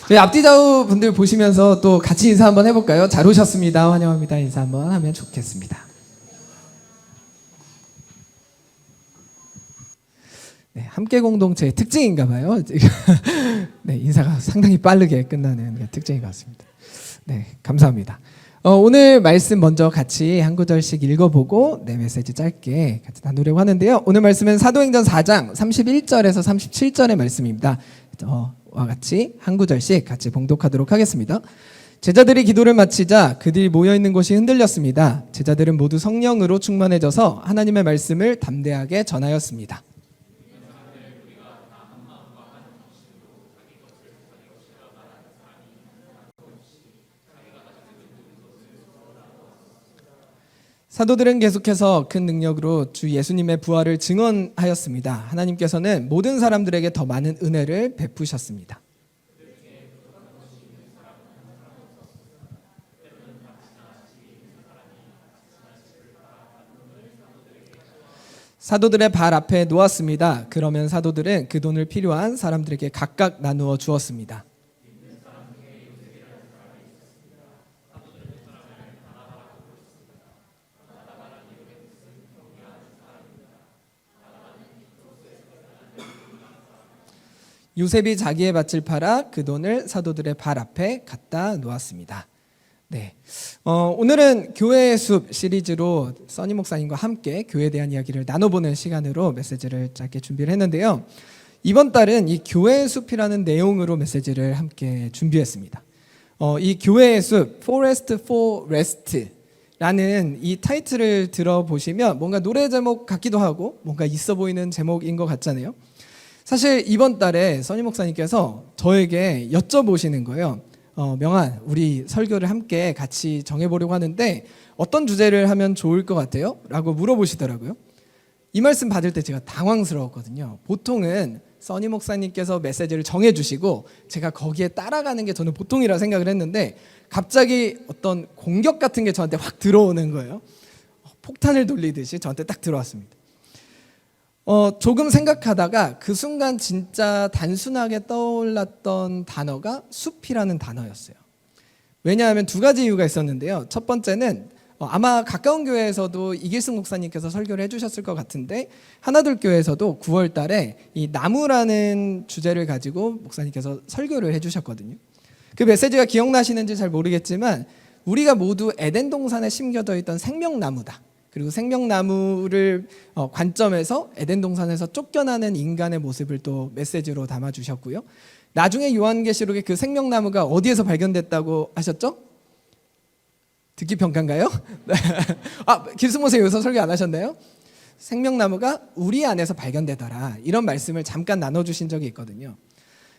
저희 앞뒤 좌우 분들 보시면서 또 같이 인사 한번 해볼까요? 잘 오셨습니다. 환영합니다. 인사 한번 하면 좋겠습니다. 네, 함께 공동체의 특징인가 봐요. 네, 인사가 상당히 빠르게 끝나는 특징인 것 같습니다. 네, 감사합니다. 오늘 말씀 먼저 같이 한 구절씩 읽어보고 내 메시지 짧게 같이 나누려고 하는데요. 오늘 말씀은 사도행전 4장 31절에서 37절의 말씀입니다. 와 같이 한 구절씩 같이 봉독하도록 하겠습니다. 제자들이 기도를 마치자 그들이 모여있는 곳이 흔들렸습니다. 제자들은 모두 성령으로 충만해져서 하나님의 말씀을 담대하게 전하였습니다. 사도들은 계속해서 큰 능력으로 주 예수님의 부활을 증언하였습니다. 하나님께서는 모든 사람들에게 더 많은 은혜를 베푸셨습니다. 사도들의 발 앞에 놓았습니다. 그러면 사도들은 그 돈을 필요한 사람들에게 각각 나누어 주었습니다. 요셉이 자기의 밭을 팔아 그 돈을 사도들의 발 앞에 갖다 놓았습니다. 네, 오늘은 교회의 숲 시리즈로 써니 목사님과 함께 교회에 대한 이야기를 나눠보는 시간으로 메시지를 짧게 준비를 했는데요. 이번 달은 이 교회의 숲이라는 내용으로 메시지를 함께 준비했습니다. 이 교회의 숲, Forest for Rest라는 이 타이틀을 들어보시면 뭔가 노래 제목 같기도 하고 뭔가 있어 보이는 제목인 것 같잖아요. 사실 이번 달에 써니 목사님께서 저에게 여쭤보시는 거예요. 명한, 우리 설교를 함께 같이 정해보려고 하는데 어떤 주제를 하면 좋을 것 같아요? 라고 물어보시더라고요. 이 말씀 받을 때 제가 당황스러웠거든요. 보통은 써니 목사님께서 메시지를 정해주시고 제가 거기에 따라가는 게 저는 보통이라 생각을 했는데 갑자기 어떤 공격 같은 게 저한테 확 들어오는 거예요. 폭탄을 돌리듯이 저한테 딱 들어왔습니다. 조금 생각하다가 그 순간 진짜 단순하게 떠올랐던 단어가 숲이라는 단어였어요. 왜냐하면 두 가지 이유가 있었는데요. 첫 번째는 아마 가까운 교회에서도 이길승 목사님께서 설교를 해주셨을 것 같은데 하나둘 교회에서도 9월 달에 이 나무라는 주제를 가지고 목사님께서 설교를 해주셨거든요. 그 메시지가 기억나시는지 잘 모르겠지만 우리가 모두 에덴 동산에 심겨져 있던 생명나무다. 그리고 생명나무를 관점에서 에덴 동산에서 쫓겨나는 인간의 모습을 또 메시지로 담아주셨고요. 나중에 요한계시록에 그 생명나무가 어디에서 발견됐다고 하셨죠? 듣기 평가인가요? 길승모세 여기서 설교 안 하셨나요? 생명나무가 우리 안에서 발견되더라. 이런 말씀을 잠깐 나눠주신 적이 있거든요.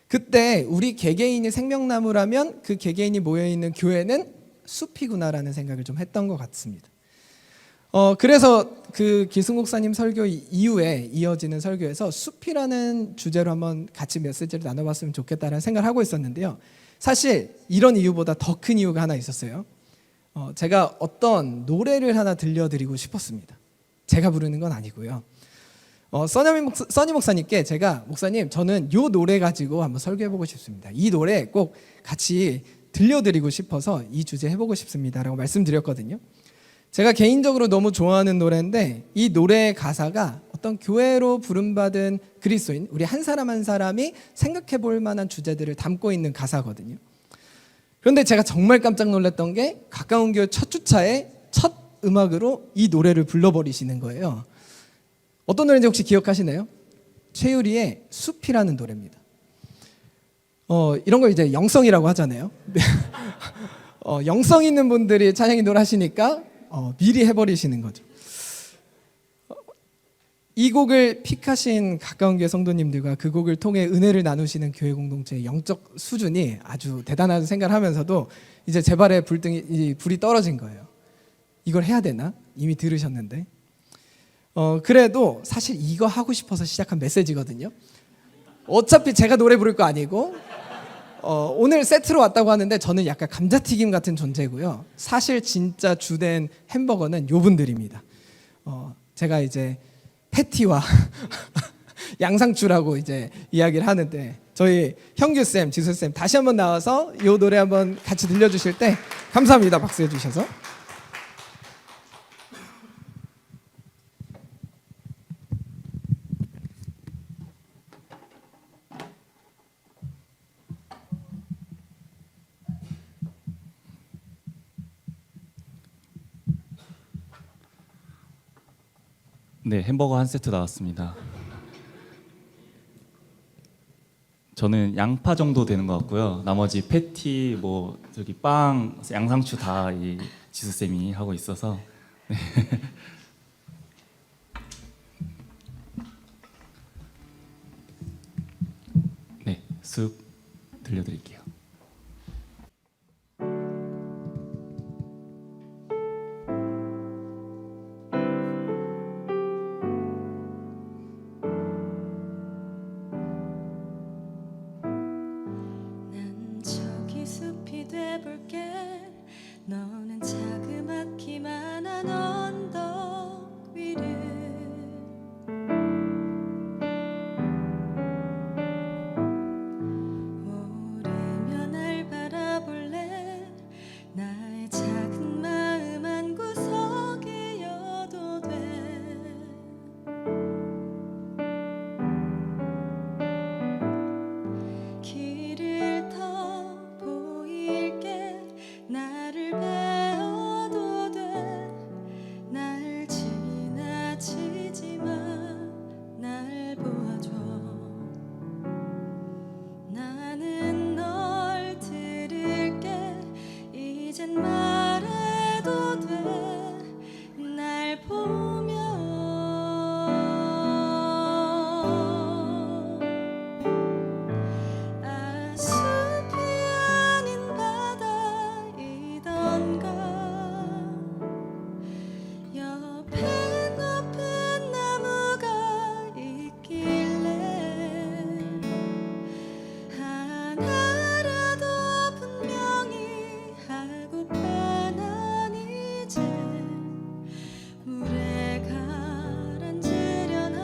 그때 우리 개개인이 생명나무라면 그 개개인이 모여있는 교회는 숲이구나라는 생각을 좀 했던 것 같습니다. 그래서 그 길승 목사님 설교 이후에 이어지는 설교에서 숲이라는 주제로 한번 같이 메시지를 나눠봤으면 좋겠다는 생각을 하고 있었는데요. 사실 이런 이유보다 더 큰 이유가 하나 있었어요. 제가 어떤 노래를 하나 들려드리고 싶었습니다. 제가 부르는 건 아니고요. 써니 목사님께 제가 목사님 저는 이 노래 가지고 한번 설교해보고 싶습니다. 이 노래 꼭 같이 들려드리고 싶어서 이 주제 해보고 싶습니다 라고 말씀드렸거든요. 제가 개인적으로 너무 좋아하는 노래인데 이 노래의 가사가 어떤 교회로 부름받은 그리스도인 우리 한 사람 한 사람이 생각해 볼 만한 주제들을 담고 있는 가사거든요. 그런데 제가 정말 깜짝 놀랐던 게 가까운 교회 첫 주차에 첫 음악으로 이 노래를 불러버리시는 거예요. 어떤 노래인지 혹시 기억하시나요? 최유리의 숲이라는 노래입니다. 이런 걸 이제 영성이라고 하잖아요. 영성 있는 분들이 찬양 인도를 하시니까 미리 해버리시는 거죠. 이 곡을 픽하신 가까운 교회 성도님들과 그 곡을 통해 은혜를 나누시는 교회 공동체의 영적 수준이 아주 대단하다는 생각을 하면서도 이제 제 발에 불이 떨어진 거예요. 이걸 해야 되나? 이미 들으셨는데. 그래도 사실 이거 하고 싶어서 시작한 메시지거든요. 어차피 제가 노래 부를 거 아니고 오늘 세트로 왔다고 하는데 저는 약간 감자튀김 같은 존재고요. 사실 진짜 주된 햄버거는 요 분들입니다. 제가 이제 패티와 양상추라고 이제 이야기를 하는데, 저희 형규 쌤, 지수 쌤 다시 한번 나와서 이 노래 한번 같이 들려주실 때 감사합니다. 박수해 주셔서. 네, 햄버거 한 세트 나왔습니다. 저는 양파 정도 되는 것 같고요. 나머지 패티, 뭐 저기 빵, 양상추 다 이 지수 쌤이 하고 있어서. 네. 네, 숲 들려드릴게요. 난 저기 숲이 돼볼게. 너는 자그맣기만한 언덕 위를 오르며 날 바라볼래. 나의 작은 마음 한 구석이어도 돼. 길을 더 보일게. 나를 배워도 돼. 날 지나치지만 날 보아줘. 나는 널 들을게. 이젠 말해도 돼. 날 보며 숲이 아닌 바다이던가. 옆에 높은 나무가 있길래 하나라도 분명히 하고파. 난 이제 물에 가라앉으려나.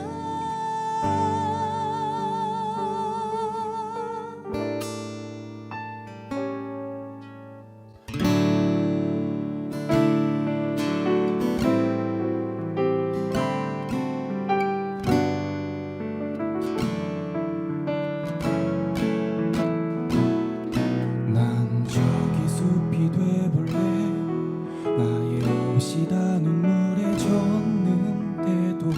난 저기 숲이 돼볼래. 나의 옷이 다 눈물에 젖는데도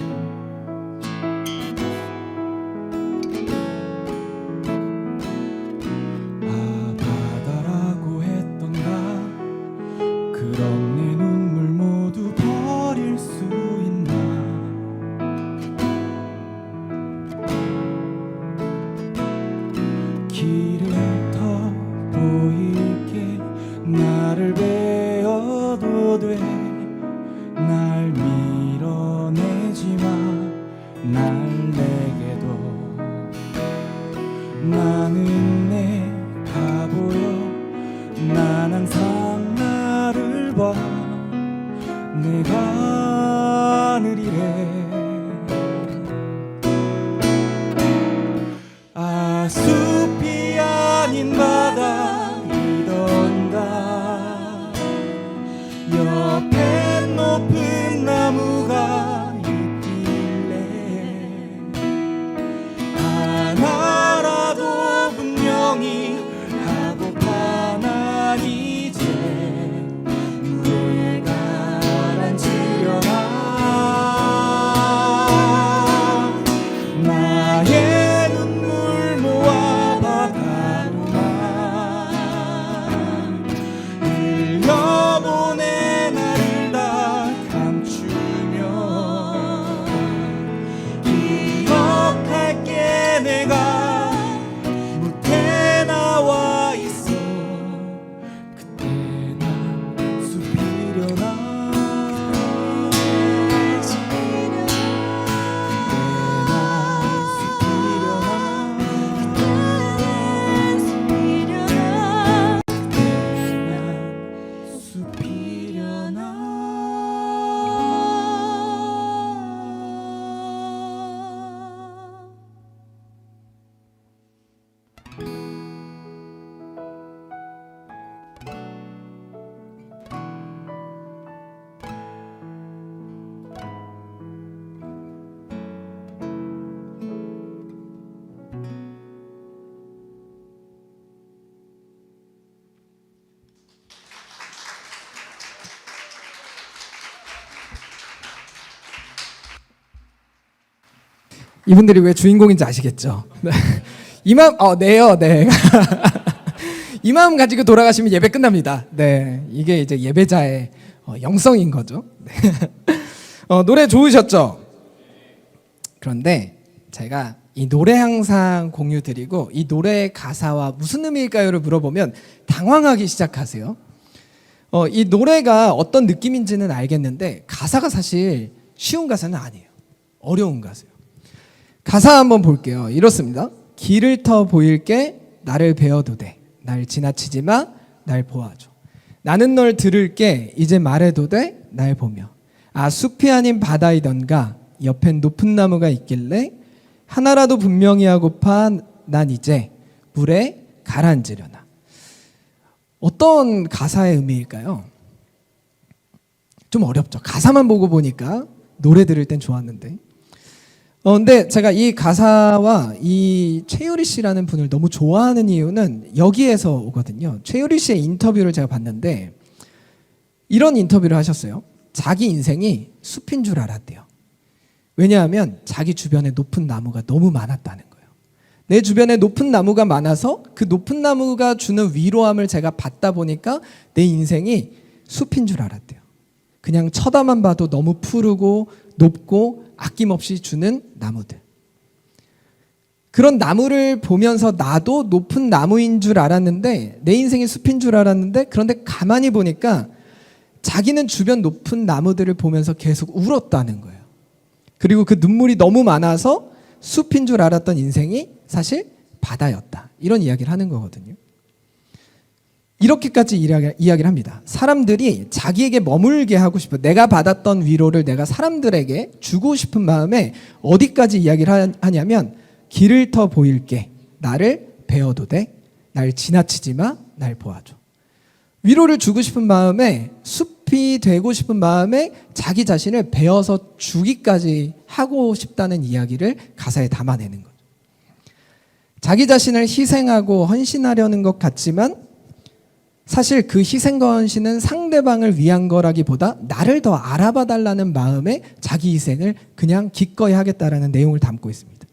바다라고 했던가. 그런 내 눈물 모두 버릴 수 있나. 길을 더 보일게. 나를 베어도 돼. 날 밀어내지마. 날 내게도. 나는 내가 보여. 난 항상 나를 봐. 내가 하늘이래. 숲이 아닌 바다이던가. 옆에 높은 나무가 있길래 하나라도 분명히 하고파. 난 이제 물에 가라앉으려나. 나의 눈물 모아 바다로만 흘려보내. 나를 다 감추며 기억할게. 내가 무태 나와 있어. 이분들이 왜 주인공인지 아시겠죠? 네. 이 마음, 네요, 네. 이 마음 가지고 돌아가시면 예배 끝납니다. 네, 이게 이제 예배자의 영성인 거죠. 네. 노래 좋으셨죠? 그런데 제가 이 노래 항상 공유 드리고 이 노래의 가사와 무슨 의미일까요를 물어보면 당황하기 시작하세요. 이 노래가 어떤 느낌인지는 알겠는데 가사가 사실 쉬운 가사는 아니에요. 어려운 가사예요. 가사 한번 볼게요. 이렇습니다. 길을 터 보일게 나를 베어도 돼. 날 지나치지 마. 날 보아줘. 나는 널 들을게. 이제 말해도 돼. 날 보며. 아 숲이 아닌 바다이던가 옆엔 높은 나무가 있길래 하나라도 분명히 하고파 난 이제 물에 가라앉으려나. 어떤 가사의 의미일까요? 좀 어렵죠. 가사만 보고 보니까 노래 들을 땐 좋았는데. 근데 제가 이 가사와 이 최유리 씨라는 분을 너무 좋아하는 이유는 여기에서 오거든요. 최유리 씨의 인터뷰를 제가 봤는데 이런 인터뷰를 하셨어요. 자기 인생이 숲인 줄 알았대요. 왜냐하면 자기 주변에 높은 나무가 너무 많았다는 거예요. 내 주변에 높은 나무가 많아서 그 높은 나무가 주는 위로함을 제가 받다 보니까 내 인생이 숲인 줄 알았대요. 그냥 쳐다만 봐도 너무 푸르고 높고 아낌없이 주는 나무들. 그런 나무를 보면서 나도 높은 나무인 줄 알았는데 내 인생이 숲인 줄 알았는데 그런데 가만히 보니까 자기는 주변 높은 나무들을 보면서 계속 울었다는 거예요. 그리고 그 눈물이 너무 많아서 숲인 줄 알았던 인생이 사실 바다였다. 이런 이야기를 하는 거거든요. 이렇게까지 이야기를 합니다. 사람들이 자기에게 머물게 하고 싶어. 내가 받았던 위로를 내가 사람들에게 주고 싶은 마음에 어디까지 이야기를 하냐면 길을 터 보일게. 나를 베어도 돼. 날 지나치지 마. 날 보아줘. 위로를 주고 싶은 마음에 숲이 되고 싶은 마음에 자기 자신을 베어서 주기까지 하고 싶다는 이야기를 가사에 담아내는 거죠. 자기 자신을 희생하고 헌신하려는 것 같지만 사실 그 희생과 헌신은 상대방을 위한 거라기보다 나를 더 알아봐 달라는 마음에 자기 희생을 그냥 기꺼이 하겠다라는 내용을 담고 있습니다.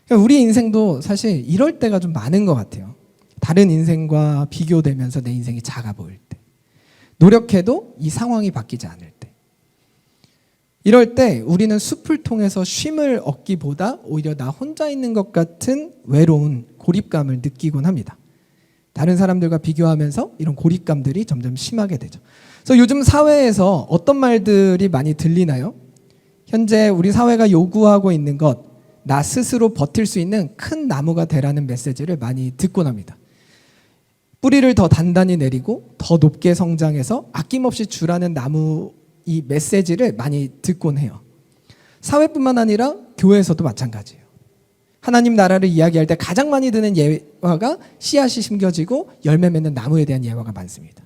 그러니까 우리 인생도 사실 이럴 때가 좀 많은 것 같아요. 다른 인생과 비교되면서 내 인생이 작아 보일 때. 노력해도 이 상황이 바뀌지 않을 때. 이럴 때 우리는 숲을 통해서 쉼을 얻기보다 오히려 나 혼자 있는 것 같은 외로운 고립감을 느끼곤 합니다. 다른 사람들과 비교하면서 이런 고립감들이 점점 심하게 되죠. 그래서 요즘 사회에서 어떤 말들이 많이 들리나요? 현재 우리 사회가 요구하고 있는 것, 나 스스로 버틸 수 있는 큰 나무가 되라는 메시지를 많이 듣곤 합니다. 뿌리를 더 단단히 내리고 더 높게 성장해서 아낌없이 주라는 나무 이 메시지를 많이 듣곤 해요. 사회뿐만 아니라 교회에서도 마찬가지예요. 하나님 나라를 이야기할 때 가장 많이 드는 예화가 씨앗이 심겨지고 열매 맺는 나무에 대한 예화가 많습니다.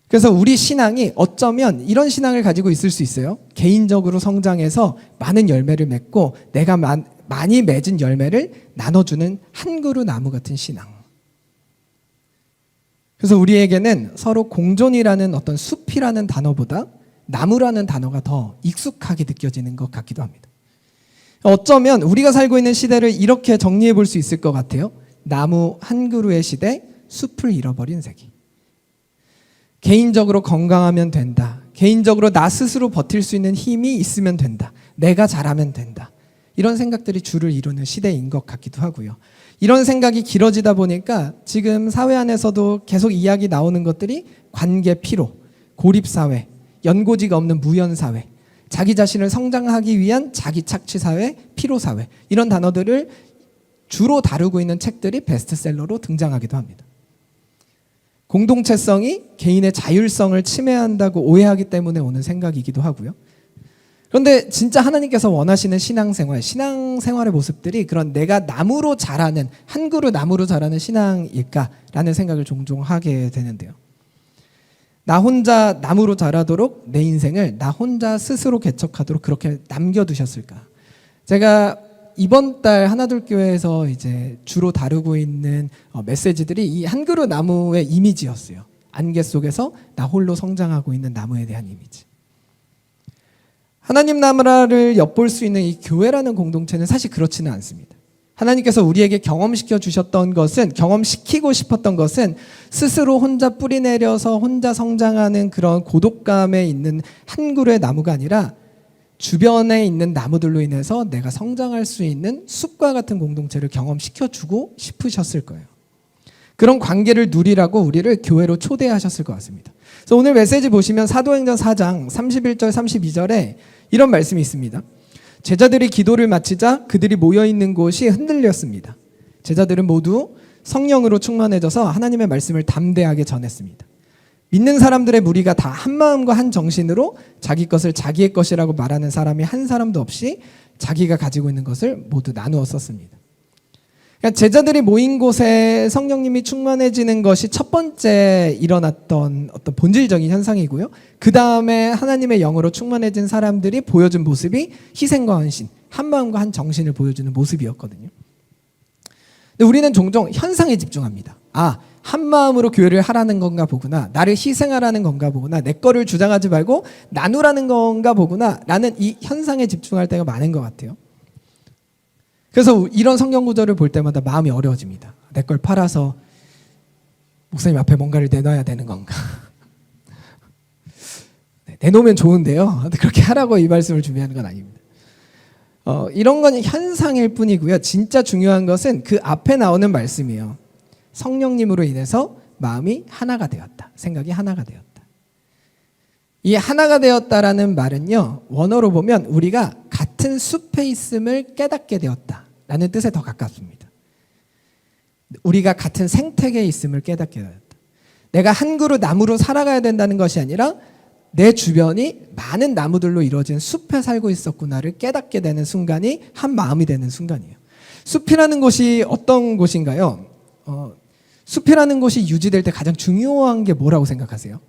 그래서 우리 신앙이 어쩌면 이런 신앙을 가지고 있을 수 있어요. 개인적으로 성장해서 많은 열매를 맺고 내가 많이 맺은 열매를 나눠주는 한 그루 나무 같은 신앙. 그래서 우리에게는 서로 공존이라는 어떤 숲이라는 단어보다 나무라는 단어가 더 익숙하게 느껴지는 것 같기도 합니다. 어쩌면 우리가 살고 있는 시대를 이렇게 정리해 볼 수 있을 것 같아요. 나무 한 그루의 시대, 숲을 잃어버린 세기. 개인적으로 건강하면 된다. 개인적으로 나 스스로 버틸 수 있는 힘이 있으면 된다. 내가 잘하면 된다. 이런 생각들이 주를 이루는 시대인 것 같기도 하고요. 이런 생각이 길어지다 보니까 지금 사회 안에서도 계속 이야기 나오는 것들이 관계 피로, 고립사회, 연고지가 없는 무연사회, 자기 자신을 성장하기 위한 자기 착취사회, 피로사회 이런 단어들을 주로 다루고 있는 책들이 베스트셀러로 등장하기도 합니다. 공동체성이 개인의 자율성을 침해한다고 오해하기 때문에 오는 생각이기도 하고요. 그런데 진짜 하나님께서 원하시는 신앙생활의 모습들이 그런 내가 나무로 자라는 한 그루 나무로 자라는 신앙일까라는 생각을 종종 하게 되는데요. 나 혼자 나무로 자라도록 내 인생을 나 혼자 스스로 개척하도록 그렇게 남겨두셨을까? 제가 이번 달 하나둘교회에서 이제 주로 다루고 있는 메시지들이 이 한 그루 나무의 이미지였어요. 안개 속에서 나 홀로 성장하고 있는 나무에 대한 이미지. 하나님 나라를 엿볼 수 있는 이 교회라는 공동체는 사실 그렇지는 않습니다. 하나님께서 우리에게 경험시켜 주셨던 것은, 경험시키고 싶었던 것은 스스로 혼자 뿌리 내려서 혼자 성장하는 그런 고독감에 있는 한 그루의 나무가 아니라 주변에 있는 나무들로 인해서 내가 성장할 수 있는 숲과 같은 공동체를 경험시켜 주고 싶으셨을 거예요. 그런 관계를 누리라고 우리를 교회로 초대하셨을 것 같습니다. 그래서 오늘 메시지 보시면 사도행전 4장 31절 32절에 이런 말씀이 있습니다. 제자들이 기도를 마치자 그들이 모여있는 곳이 흔들렸습니다. 제자들은 모두 성령으로 충만해져서 하나님의 말씀을 담대하게 전했습니다. 믿는 사람들의 무리가 다 한 마음과 한 정신으로 자기 것을 자기의 것이라고 말하는 사람이 한 사람도 없이 자기가 가지고 있는 것을 모두 나누어 썼습니다. 그러니까 제자들이 모인 곳에 성령님이 충만해지는 것이 첫 번째 일어났던 어떤 본질적인 현상이고요. 그 다음에 하나님의 영으로 충만해진 사람들이 보여준 모습이 희생과 헌신, 한 마음과 한 정신을 보여주는 모습이었거든요. 근데 우리는 종종 현상에 집중합니다. 한 마음으로 교회를 하라는 건가 보구나, 나를 희생하라는 건가 보구나, 내 거를 주장하지 말고 나누라는 건가 보구나 라는 이 현상에 집중할 때가 많은 것 같아요. 그래서 이런 성경 구절을 볼 때마다 마음이 어려워집니다. 내 걸 팔아서 목사님 앞에 뭔가를 내놔야 되는 건가? 내놓으면 좋은데요. 그렇게 하라고 이 말씀을 준비하는 건 아닙니다. 이런 건 현상일 뿐이고요. 진짜 중요한 것은 그 앞에 나오는 말씀이에요. 성령님으로 인해서 마음이 하나가 되었다. 생각이 하나가 되었다. 이 하나가 되었다라는 말은요, 원어로 보면 우리가 같은 숲에 있음을 깨닫게 되었다라는 뜻에 더 가깝습니다. 우리가 같은 생태계에 있음을 깨닫게 되었다. 내가 한 그루 나무로 살아가야 된다는 것이 아니라 내 주변이 많은 나무들로 이루어진 숲에 살고 있었구나를 깨닫게 되는 순간이 한 마음이 되는 순간이에요. 숲이라는 곳이 어떤 곳인가요? 숲이라는 곳이 유지될 때 가장 중요한 게 뭐라고 생각하세요?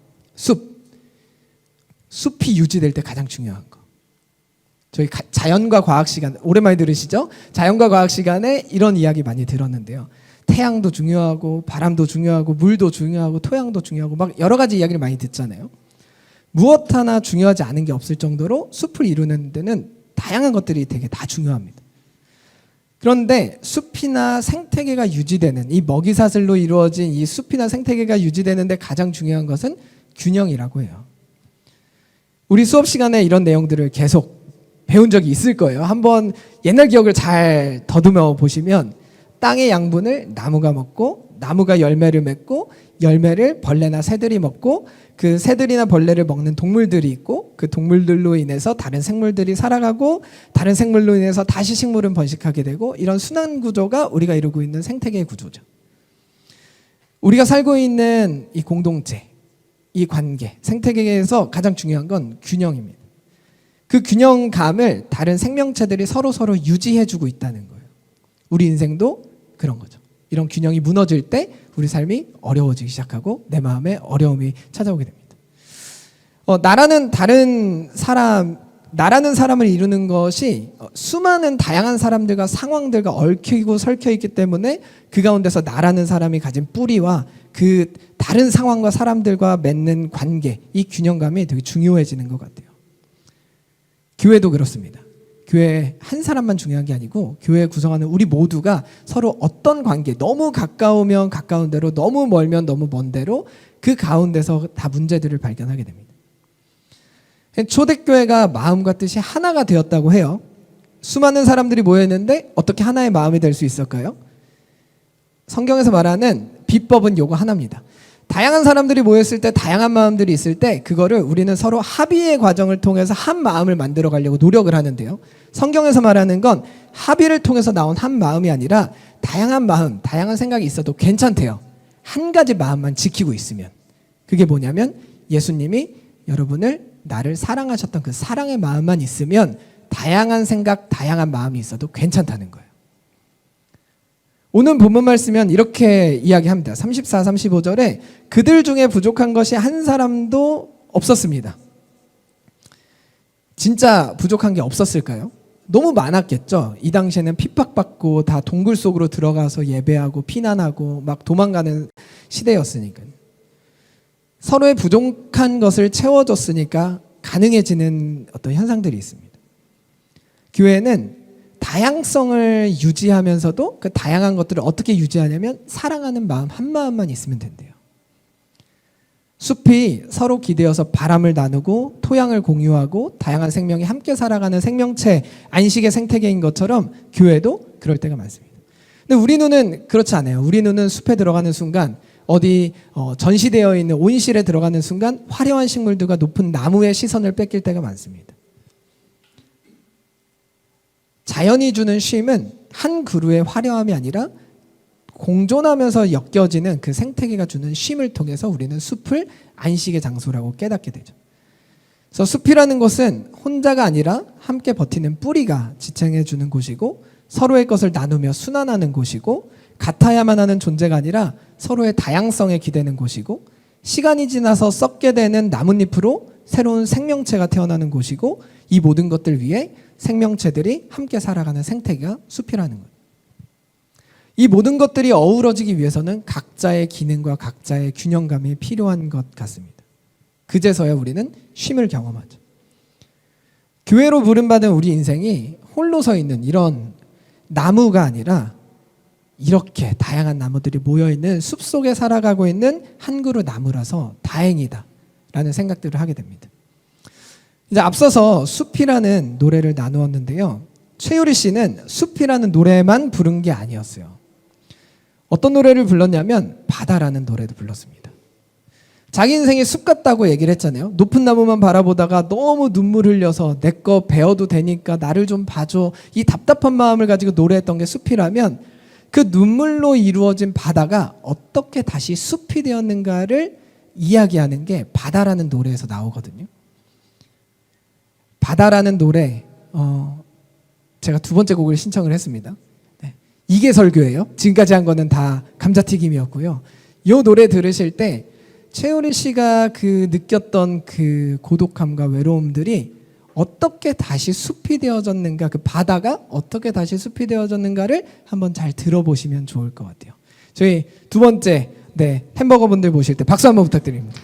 숲이 유지될 때 가장 중요한 거. 저희 자연과 과학 시간 오랜만에 들으시죠? 자연과 과학 시간에 이런 이야기 많이 들었는데요. 태양도 중요하고 바람도 중요하고 물도 중요하고 토양도 중요하고 막 여러 가지 이야기를 많이 듣잖아요. 무엇 하나 중요하지 않은 게 없을 정도로 숲을 이루는 데는 다양한 것들이 되게 다 중요합니다. 그런데 숲이나 생태계가 유지되는, 이 먹이사슬로 이루어진 이 숲이나 생태계가 유지되는 데 가장 중요한 것은 균형이라고 해요. 우리 수업 시간에 이런 내용들을 계속 배운 적이 있을 거예요. 한번 옛날 기억을 잘 더듬어 보시면 땅의 양분을 나무가 먹고, 나무가 열매를 맺고, 열매를 벌레나 새들이 먹고, 그 새들이나 벌레를 먹는 동물들이 있고, 그 동물들로 인해서 다른 생물들이 살아가고, 다른 생물로 인해서 다시 식물은 번식하게 되고, 이런 순환 구조가 우리가 이루고 있는 생태계의 구조죠. 우리가 살고 있는 이 공동체, 이 관계, 생태계에서 가장 중요한 건 균형입니다. 그 균형감을 다른 생명체들이 서로 유지해주고 있다는 거예요. 우리 인생도 그런 거죠. 이런 균형이 무너질 때 우리 삶이 어려워지기 시작하고 내 마음에 어려움이 찾아오게 됩니다. 나라는 사람을 이루는 것이 수많은 다양한 사람들과 상황들과 얽히고 설켜 있기 때문에 그 가운데서 나라는 사람이 가진 뿌리와 그 다른 상황과 사람들과 맺는 관계, 이 균형감이 되게 중요해지는 것 같아요. 교회도 그렇습니다. 교회 한 사람만 중요한 게 아니고 교회 구성하는 우리 모두가 서로 어떤 관계, 너무 가까우면 가까운 대로, 너무 멀면 너무 먼 대로 그 가운데서 다 문제들을 발견하게 됩니다. 초대교회가 마음과 뜻이 하나가 되었다고 해요. 수많은 사람들이 모였는데 어떻게 하나의 마음이 될 수 있을까요? 성경에서 말하는 비법은 요거 하나입니다. 다양한 사람들이 모였을 때, 다양한 마음들이 있을 때 그거를 우리는 서로 합의의 과정을 통해서 한 마음을 만들어 가려고 노력을 하는데요. 성경에서 말하는 건 합의를 통해서 나온 한 마음이 아니라 다양한 마음, 다양한 생각이 있어도 괜찮대요. 한 가지 마음만 지키고 있으면. 그게 뭐냐면 예수님이 여러분을, 나를 사랑하셨던 그 사랑의 마음만 있으면 다양한 생각, 다양한 마음이 있어도 괜찮다는 거예요. 오늘 본문 말씀은 이렇게 이야기합니다. 34, 35절에 그들 중에 부족한 것이 한 사람도 없었습니다. 진짜 부족한 게 없었을까요? 너무 많았겠죠. 이 당시에는 핍박받고 다 동굴 속으로 들어가서 예배하고 피난하고 막 도망가는 시대였으니까요. 서로의 부족한 것을 채워줬으니까 가능해지는 어떤 현상들이 있습니다. 교회는 다양성을 유지하면서도 그 다양한 것들을 어떻게 유지하냐면 사랑하는 마음 한 마음만 있으면 된대요. 숲이 서로 기대어서 바람을 나누고 토양을 공유하고 다양한 생명이 함께 살아가는 생명체, 안식의 생태계인 것처럼 교회도 그럴 때가 많습니다. 근데 우리 눈은 그렇지 않아요. 우리 눈은 숲에 들어가는 순간 어디 전시되어 있는 온실에 들어가는 순간 화려한 식물들과 높은 나무의 시선을 뺏길 때가 많습니다. 자연이 주는 쉼은 한 그루의 화려함이 아니라 공존하면서 엮여지는 그 생태계가 주는 쉼을 통해서 우리는 숲을 안식의 장소라고 깨닫게 되죠. 그래서 숲이라는 것은 혼자가 아니라 함께 버티는 뿌리가 지탱해 주는 곳이고 서로의 것을 나누며 순환하는 곳이고 같아야만 하는 존재가 아니라 서로의 다양성에 기대는 곳이고 시간이 지나서 썩게 되는 나뭇잎으로 새로운 생명체가 태어나는 곳이고 이 모든 것들 위해 생명체들이 함께 살아가는 생태계가 숲이라는 거예요. 이 모든 것들이 어우러지기 위해서는 각자의 기능과 각자의 균형감이 필요한 것 같습니다. 그제서야 우리는 쉼을 경험하죠. 교회로 부름받은 우리 인생이 홀로 서 있는 이런 나무가 아니라 이렇게 다양한 나무들이 모여있는 숲속에 살아가고 있는 한 그루 나무라서 다행이다 라는 생각들을 하게 됩니다. 이제 앞서서 숲이라는 노래를 나누었는데요. 최유리 씨는 숲이라는 노래만 부른 게 아니었어요. 어떤 노래를 불렀냐면 바다라는 노래도 불렀습니다. 자기 인생이 숲 같다고 얘기를 했잖아요. 높은 나무만 바라보다가 너무 눈물 흘려서 내 거 베어도 되니까 나를 좀 봐줘. 이 답답한 마음을 가지고 노래했던 게 숲이라면 그 눈물로 이루어진 바다가 어떻게 다시 숲이 되었는가를 이야기하는 게 바다라는 노래에서 나오거든요. 바다라는 노래 제가 두 번째 곡을 신청을 했습니다. 네. 이게 설교예요. 지금까지 한 거는 다 감자튀김이었고요. 이 노래 들으실 때 최효리 씨가 그 느꼈던 그 고독함과 외로움들이 어떻게 다시 숲이 되어졌는가, 그 바다가 어떻게 다시 숲이 되어졌는가를 한번 잘 들어보시면 좋을 것 같아요. 저희 두 번째 햄버거 분들 모실 때 박수 한번 부탁드립니다.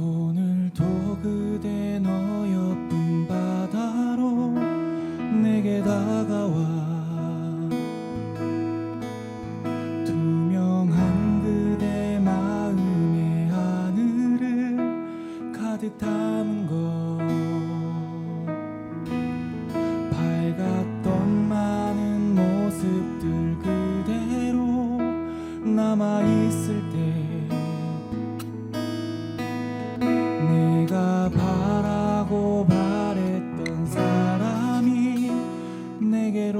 오늘도 그대 너여쁜 바다로 내게 다가와 투명한 그대 마음의 하늘을 가득 담은 것 밝았던 많은 모습들 그대로 남아있을 때 내가 바라고 바랬던 사람이 내게로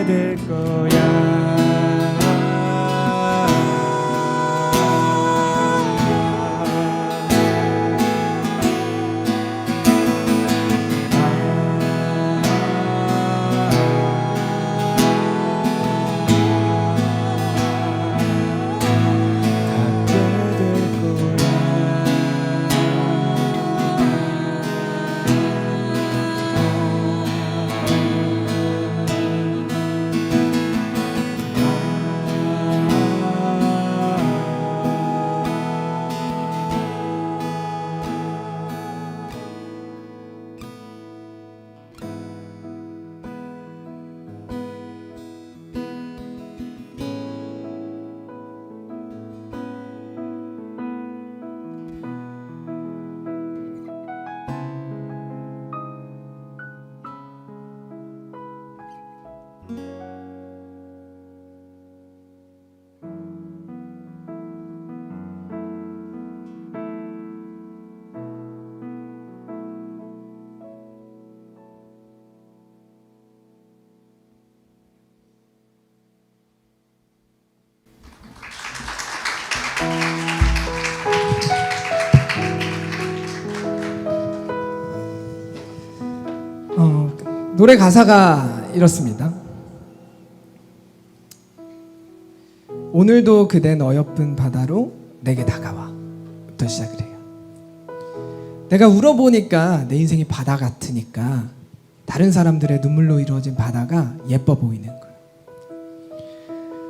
될 거야. 노래 가사가 이렇습니다. 오늘도 그댄 어여쁜 바다로 내게 다가와 부터 시작을 해요. 내가 울어보니까 내 인생이 바다 같으니까 다른 사람들의 눈물로 이루어진 바다가 예뻐 보이는 거예요.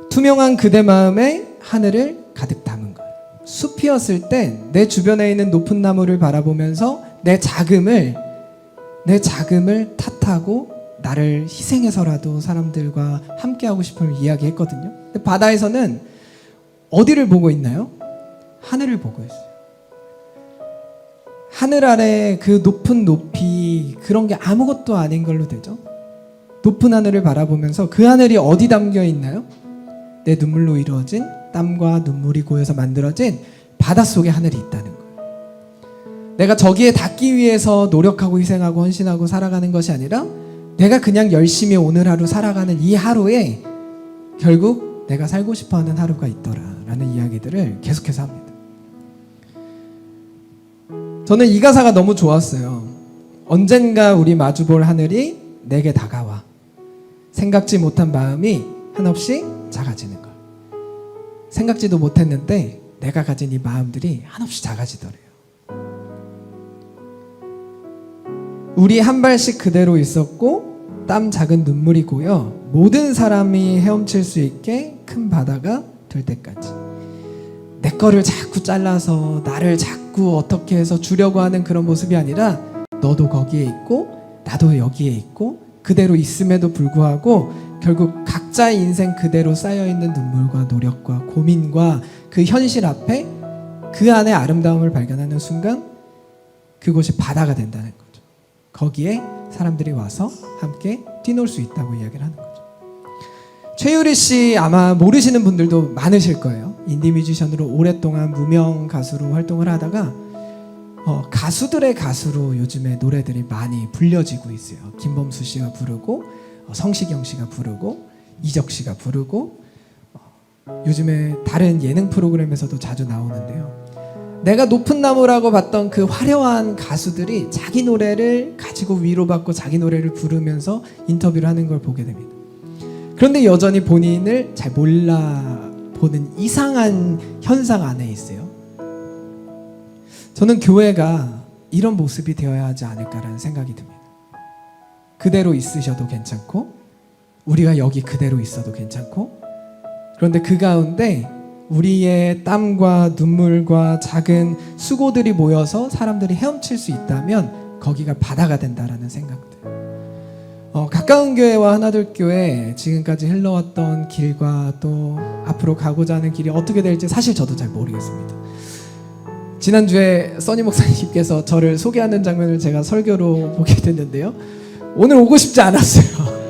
투명한 그대 마음에 하늘을 가득 담은 거예요. 숲이었을 때 내 주변에 있는 높은 나무를 바라보면서 내 자금을 탓하고 나를 희생해서라도 사람들과 함께하고 싶음을 이야기했거든요. 근데 바다에서는 어디를 보고 있나요? 하늘을 보고 있어요. 하늘 아래 그 높은 높이, 그런 게 아무것도 아닌 걸로 되죠. 높은 하늘을 바라보면서 그 하늘이 어디 담겨 있나요? 내 눈물로 이루어진, 땀과 눈물이 고여서 만들어진 바닷속에 하늘이 있다는 거예요. 내가 저기에 닿기 위해서 노력하고 희생하고 헌신하고 살아가는 것이 아니라 내가 그냥 열심히 오늘 하루 살아가는 이 하루에 결국 내가 살고 싶어하는 하루가 있더라라는 이야기들을 계속해서 합니다. 저는 이 가사가 너무 좋았어요. 언젠가 우리 마주볼 하늘이 내게 다가와 생각지 못한 마음이 한없이 작아지는 것. 생각지도 못했는데 내가 가진 이 마음들이 한없이 작아지더래요. 우리 한 발씩 그대로 있었고 땀 작은 눈물이 고여 모든 사람이 헤엄칠 수 있게 큰 바다가 될 때까지 내 거를 자꾸 잘라서 나를 자꾸 어떻게 해서 주려고 하는 그런 모습이 아니라 너도 거기에 있고 나도 여기에 있고 그대로 있음에도 불구하고 결국 각자의 인생 그대로 쌓여있는 눈물과 노력과 고민과 그 현실 앞에 그 안에 아름다움을 발견하는 순간 그곳이 바다가 된다는 거죠. 거기에 사람들이 와서 함께 뛰놀 수 있다고 이야기를 하는 거죠. 최유리 씨 아마 모르시는 분들도 많으실 거예요. 인디 뮤지션으로 오랫동안 무명 가수로 활동을 하다가 가수들의 가수로 요즘에 노래들이 많이 불려지고 있어요. 김범수 씨가 부르고 성시경 씨가 부르고 이적 씨가 부르고 요즘에 다른 예능 프로그램에서도 자주 나오는데요. 내가 높은 나무라고 봤던 그 화려한 가수들이 자기 노래를 가지고 위로받고 자기 노래를 부르면서 인터뷰를 하는 걸 보게 됩니다. 그런데 여전히 본인을 잘 몰라보는 이상한 현상 안에 있어요. 저는 교회가 이런 모습이 되어야 하지 않을까라는 생각이 듭니다. 그대로 있으셔도 괜찮고 우리가 여기 그대로 있어도 괜찮고 그런데 그 가운데 우리의 땀과 눈물과 작은 수고들이 모여서 사람들이 헤엄칠 수 있다면 거기가 바다가 된다라는 생각들. 가까운 교회와 하나둘 교회 지금까지 흘러왔던 길과 또 앞으로 가고자 하는 길이 어떻게 될지 사실 저도 잘 모르겠습니다. 지난주에 써니 목사님께서 저를 소개하는 장면을 제가 설교로 보게 됐는데요. 오늘 오고 싶지 않았어요.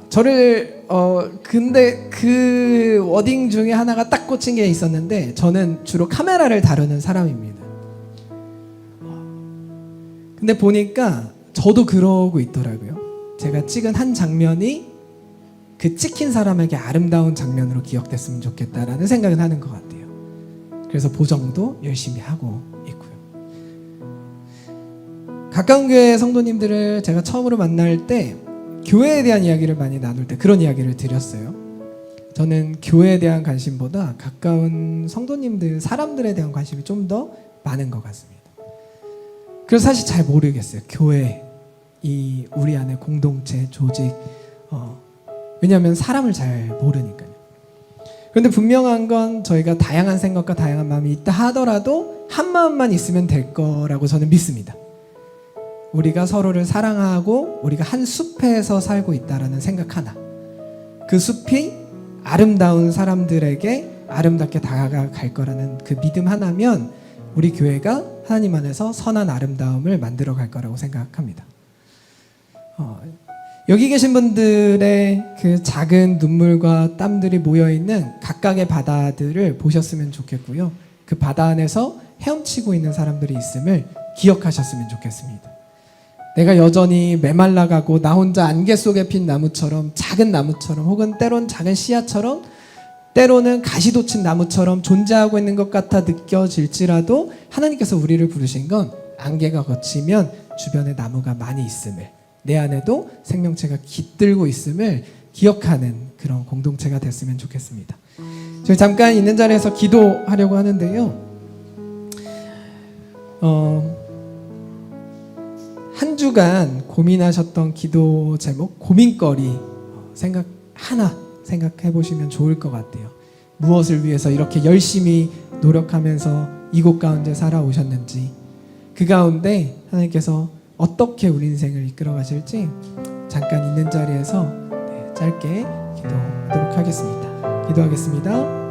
저를 근데 그 워딩 중에 하나가 딱 꽂힌 게 있었는데 저는 주로 카메라를 다루는 사람입니다. 근데 보니까 저도 그러고 있더라고요. 제가 찍은 한 장면이 그 찍힌 사람에게 아름다운 장면으로 기억됐으면 좋겠다라는 생각을 하는 것 같아요. 그래서 보정도 열심히 하고 있고요. 가까운 교회 성도님들을 제가 처음으로 만날 때 교회에 대한 이야기를 많이 나눌 때 그런 이야기를 드렸어요. 저는 교회에 대한 관심보다 가까운 성도님들, 사람들에 대한 관심이 좀 더 많은 것 같습니다. 그래서 사실 잘 모르겠어요. 교회, 이 우리 안에 공동체, 조직, 왜냐하면 사람을 잘 모르니까요. 그런데 분명한 건 저희가 다양한 생각과 다양한 마음이 있다 하더라도 한 마음만 있으면 될 거라고 저는 믿습니다. 우리가 서로를 사랑하고 우리가 한 숲에서 살고 있다라는 생각 하나, 그 숲이 아름다운 사람들에게 아름답게 다가갈 거라는 그 믿음 하나면 우리 교회가 하나님 안에서 선한 아름다움을 만들어 갈 거라고 생각합니다. 여기 계신 분들의 그 작은 눈물과 땀들이 모여있는 각각의 바다들을 보셨으면 좋겠고요. 그 바다 안에서 헤엄치고 있는 사람들이 있음을 기억하셨으면 좋겠습니다. 내가 여전히 메말라가고 나 혼자 안개 속에 핀 나무처럼, 작은 나무처럼, 혹은 때론 작은 씨앗처럼, 때로는 가시 돋친 나무처럼 존재하고 있는 것 같아 느껴질지라도 하나님께서 우리를 부르신 건 안개가 걷히면 주변에 나무가 많이 있음을, 내 안에도 생명체가 깃들고 있음을 기억하는 그런 공동체가 됐으면 좋겠습니다. 저희 잠깐 있는 자리에서 기도하려고 하는데요. 한 주간 고민하셨던 기도 제목, 고민거리 생각해 보시면 좋을 것 같아요. 무엇을 위해서 이렇게 열심히 노력하면서 이곳 가운데 살아오셨는지, 그 가운데 하나님께서 어떻게 우리 인생을 이끌어 가실지 잠깐 있는 자리에서 짧게 기도하도록 하겠습니다. 기도하겠습니다.